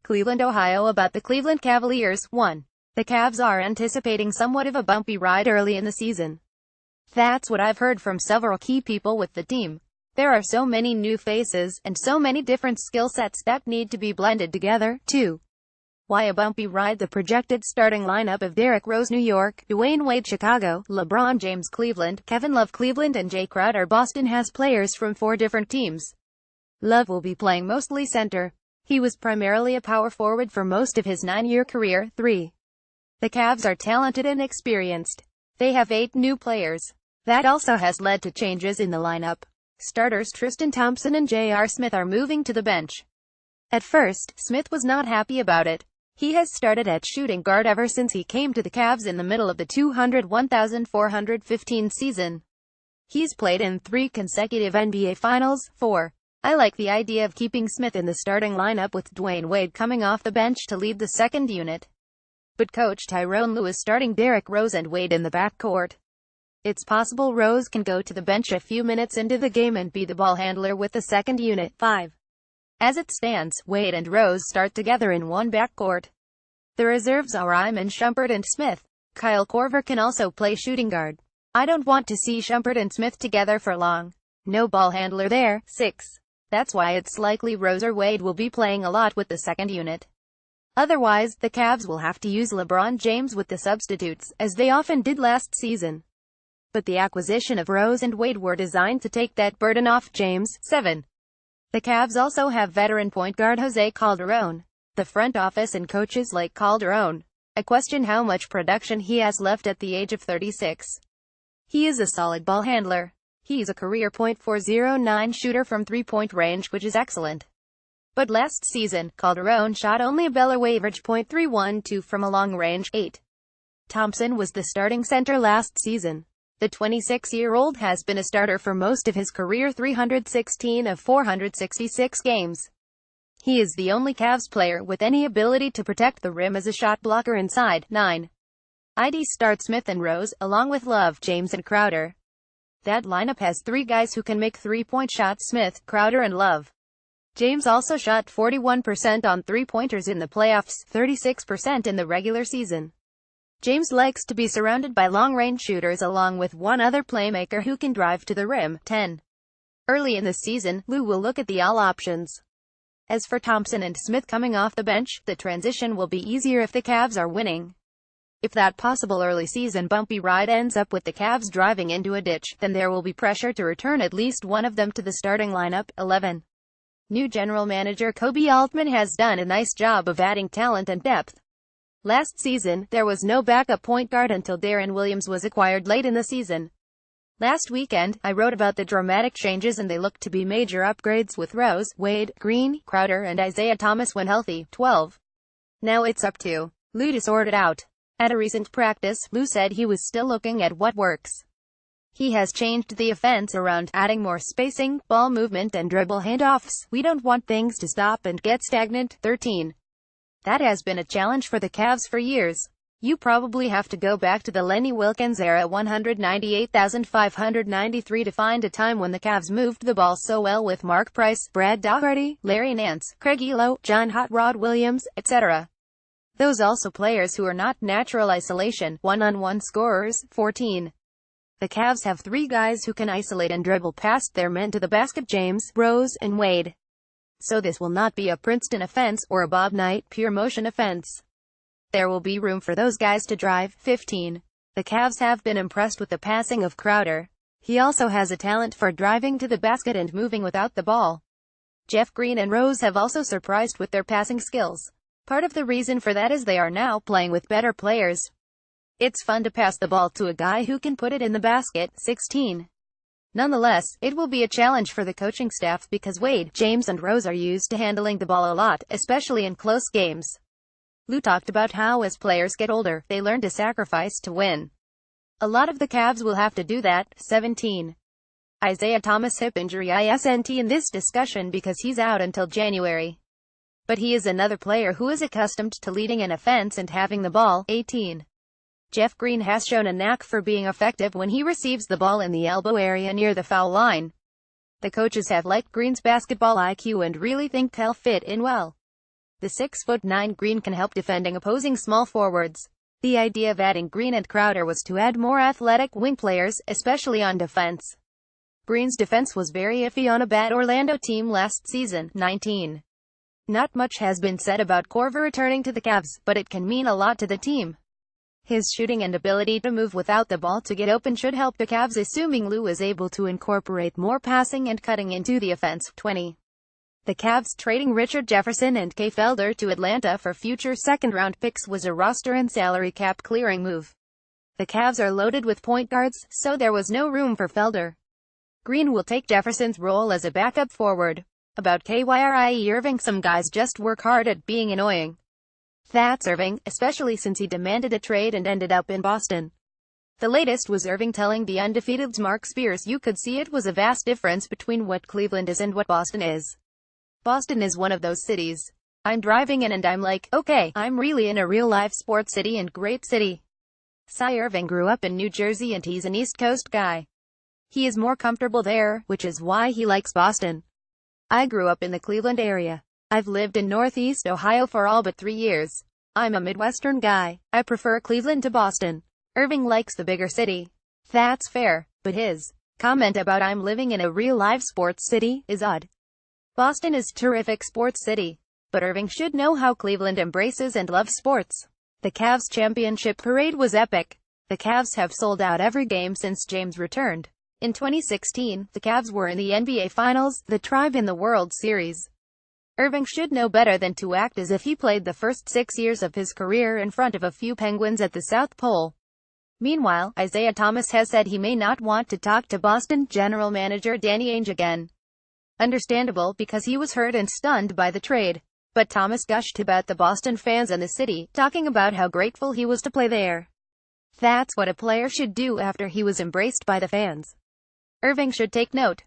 Cleveland, Ohio. About the Cleveland Cavaliers. 1. The Cavs are anticipating somewhat of a bumpy ride early in the season. That's what I've heard from several key people with the team. There are so many new faces, and so many different skill sets that need to be blended together. 2. Why a bumpy ride? The projected starting lineup of Derrick Rose, New York; Dwayne Wade, Chicago; LeBron James, Cleveland; Kevin Love, Cleveland; and Jay Crowder, Boston, has players from 4 different teams. Love will be playing mostly center. He was primarily a power forward for most of his 9-year career. 3. The Cavs are talented and experienced. They have 8 new players. That also has led to changes in the lineup. Starters Tristan Thompson and J.R. Smith are moving to the bench. At first, Smith was not happy about it. He has started at shooting guard ever since he came to the Cavs in the middle of the 201,415 season. He's played in 3 consecutive NBA Finals. 4. I like the idea of keeping Smith in the starting lineup with Dwayne Wade coming off the bench to lead the second unit. But Coach Tyrone Lue is starting Derrick Rose and Wade in the backcourt. It's possible Rose can go to the bench a few minutes into the game and be the ball handler with the second unit. 5. As it stands, Wade and Rose start together in one backcourt. The reserves are Iman Shumpert and Smith. Kyle Korver can also play shooting guard. I don't want to see Shumpert and Smith together for long. No ball handler there. 6. That's why it's likely Rose or Wade will be playing a lot with the second unit. Otherwise, the Cavs will have to use LeBron James with the substitutes, as they often did last season. But the acquisition of Rose and Wade were designed to take that burden off James. 7. The Cavs also have veteran point guard Jose Calderon. The front office and coaches like Calderon. I question how much production he has left at the age of 36. He is a solid ball handler. He's a career .409 shooter from three-point range, which is excellent. But last season, Calderon shot only a below average .312 from a long range. 8. Thompson was the starting center last season. The 26-year-old has been a starter for most of his career, 316 of 466 games. He is the only Cavs player with any ability to protect the rim as a shot blocker inside. 9. I'd start Smith and Rose, along with Love, James and Crowder. That lineup has 3 guys who can make three-point shots: Smith, Crowder and Love. James also shot 41% on three-pointers in the playoffs, 36% in the regular season. James likes to be surrounded by long-range shooters along with one other playmaker who can drive to the rim. 10. Early in the season, Lue will look at the all options. As for Thompson and Smith coming off the bench, the transition will be easier if the Cavs are winning. If that possible early season bumpy ride ends up with the Cavs driving into a ditch, then there will be pressure to return at least one of them to the starting lineup. 11. New general manager Koby Altman has done a nice job of adding talent and depth. Last season, there was no backup point guard until Deron Williams was acquired late in the season. Last weekend, I wrote about the dramatic changes and they look to be major upgrades with Rose, Wade, Green, Crowder and Isaiah Thomas when healthy. 12. Now it's up to Lue to sort it out. At a recent practice, Lue said he was still looking at what works. He has changed the offense around, adding more spacing, ball movement and dribble handoffs. We don't want things to stop and get stagnant. 13. That has been a challenge for the Cavs for years. You probably have to go back to the Lenny Wilkens era, 198,593, to find a time when the Cavs moved the ball so well with Mark Price, Brad Daugherty, Larry Nance, Craig Elo, John Hot Rod Williams, etc. Those also players who are not natural isolation, one-on-one scorers. 14. The Cavs have 3 guys who can isolate and dribble past their men to the basket: James, Rose, and Wade. So this will not be a Princeton offense, or a Bob Knight pure motion offense. There will be room for those guys to drive. 15. The Cavs have been impressed with the passing of Crowder. He also has a talent for driving to the basket and moving without the ball. Jeff Green and Rose have also surprised with their passing skills. Part of the reason for that is they are now playing with better players. It's fun to pass the ball to a guy who can put it in the basket. 16. Nonetheless, it will be a challenge for the coaching staff because Wade, James and Rose are used to handling the ball a lot, especially in close games. Lue talked about how as players get older, they learn to sacrifice to win. A lot of the Cavs will have to do that. 17. Isaiah Thomas hip injury isn't in this discussion because he's out until January. But he is another player who is accustomed to leading an offense and having the ball. 18. Jeff Green has shown a knack for being effective when he receives the ball in the elbow area near the foul line. The coaches have liked Green's basketball IQ and really think he'll fit in well. The 6'9" Green can help defending opposing small forwards. The idea of adding Green and Crowder was to add more athletic wing players, especially on defense. Green's defense was very iffy on a bad Orlando team last season. 19. Not much has been said about Korver returning to the Cavs, but it can mean a lot to the team. His shooting and ability to move without the ball to get open should help the Cavs, assuming Lou is able to incorporate more passing and cutting into the offense. 20. The Cavs trading Richard Jefferson and Kay Felder to Atlanta for future second-round picks was a roster and salary cap clearing move. The Cavs are loaded with point guards, so there was no room for Felder. Green will take Jefferson's role as a backup forward. About kyrie Irving, some guys just work hard at being annoying. That's Irving, especially since he demanded a trade and ended up in Boston. The latest was Irving telling the undefeated Mark Spears, "You could see it was a vast difference between what Cleveland is and what Boston is. Boston is one of those cities. I'm driving in and I'm like, okay, I'm really in a real-life sports city and great city." Irving grew up in New Jersey and he's an East Coast guy. He is more comfortable there, which is why he likes Boston. "I grew up in the Cleveland area. I've lived in Northeast Ohio for all but 3 years. I'm a Midwestern guy. I prefer Cleveland to Boston." Irving likes the bigger city. That's fair, but his comment about "I'm living in a real-life sports city" is odd. Boston is a terrific sports city, but Irving should know how Cleveland embraces and loves sports. The Cavs championship parade was epic. The Cavs have sold out every game since James returned. In 2016, the Cavs were in the NBA Finals, the Tribe in the World Series. Irving should know better than to act as if he played the first 6 years of his career in front of a few Penguins at the South Pole. Meanwhile, Isaiah Thomas has said he may not want to talk to Boston general manager Danny Ainge again. Understandable, because he was hurt and stunned by the trade. But Thomas gushed about the Boston fans and the city, talking about how grateful he was to play there. That's what a player should do after he was embraced by the fans. Irving should take note.